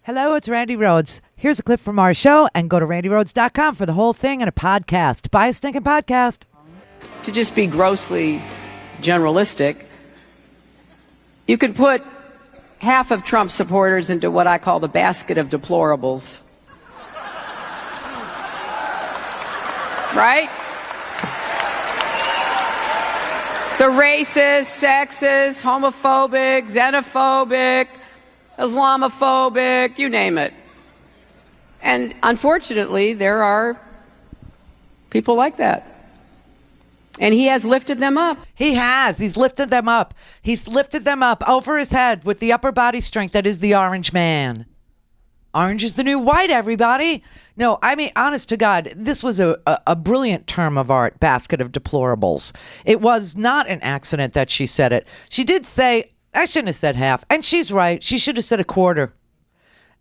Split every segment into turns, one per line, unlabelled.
Hello, it's Randi Rhodes. Here's a clip from our show, and go to randirhodes.com for the whole thing and a podcast. Buy a stinking podcast.
To just be grossly generalistic, you could put half of Trump supporters into what I call the basket of deplorables. Right? The racist, sexist, homophobic, xenophobic, Islamophobic, you name it. And unfortunately, there are people like that. And he has lifted them up.
He has. He's lifted them up. He's lifted them up over his head with the upper body strength that is the orange man. Orange is the new white, everybody. No, I mean, honest to God, this was a brilliant term of art, basket of deplorables. It was not an accident that she said it. She did say, I shouldn't have said half. And she's right. She should have said a quarter.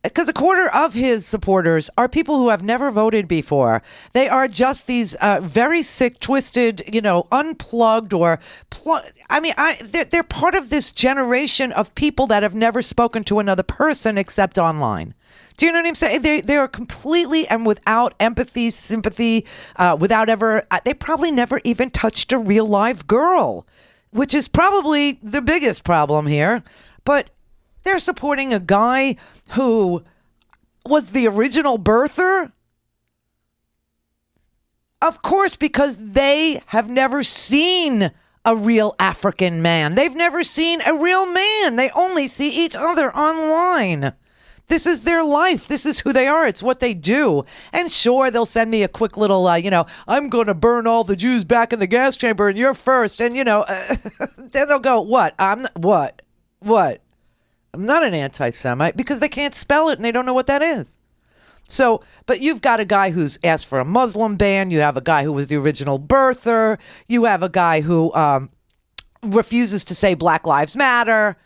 Because a quarter of his supporters are people who have never voted before. They are just these very sick, twisted, unplugged or they're part of this generation of people that have never spoken to another person except online. Do you know what I'm saying? They are completely and without empathy, sympathy, they probably never even touched a real live girl, which is probably the biggest problem here. But they're supporting a guy who was the original birther. Of course, because they have never seen a real African man. They've never seen a real man. They only see each other online. This is their life. This is who they are. It's what they do. And sure, they'll send me a quick little, I'm going to burn all the Jews back in the gas chamber and you're first. And, then they'll go, what? What? I'm not an anti-Semite, because they can't spell it and they don't know what that is. So, but you've got a guy who's asked for a Muslim ban. You have a guy who was the original birther. You have a guy who refuses to say Black Lives Matter.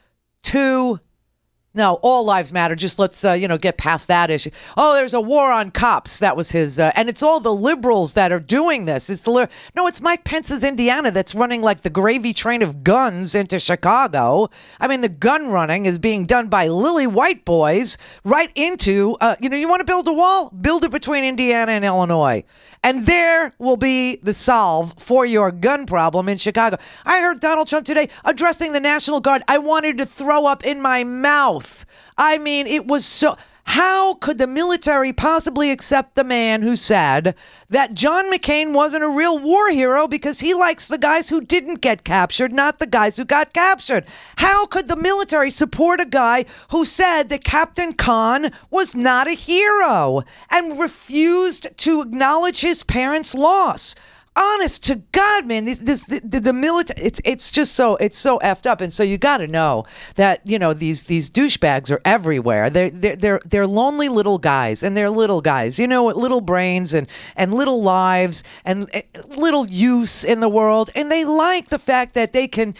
No, all lives matter. Just let's, get past that issue. Oh, there's a war on cops. That was his, and it's all the liberals that are doing this. No, it's Mike Pence's Indiana that's running like the gravy train of guns into Chicago. I mean, the gun running is being done by lily white boys right into, you want to build a wall? Build it between Indiana and Illinois. And there will be the solve for your gun problem in Chicago. I heard Donald Trump today addressing the National Guard. I wanted to throw up in my mouth. I mean, it was so... How could the military possibly accept the man who said that John McCain wasn't a real war hero because he likes the guys who didn't get captured, not the guys who got captured? How could the military support a guy who said that Captain Khan was not a hero and refused to acknowledge his parents' loss? Honest to God, man, the military, it's just so effed up. And so you got to know that, these douchebags are everywhere. They're lonely little guys, and they're little guys, with little brains and little lives and little use in the world. And they like the fact that they can,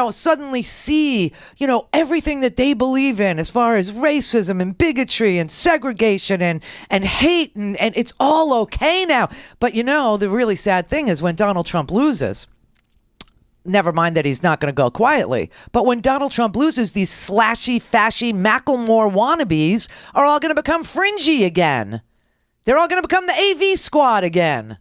suddenly see, everything that they believe in as far as racism and bigotry and segregation and hate. And it's all okay now. But, the really sad thing is when Donald Trump loses, never mind that he's not going to go quietly, but when Donald Trump loses, these slashy, fashy Macklemore wannabes are all going to become fringy again. They're all going to become the AV squad again.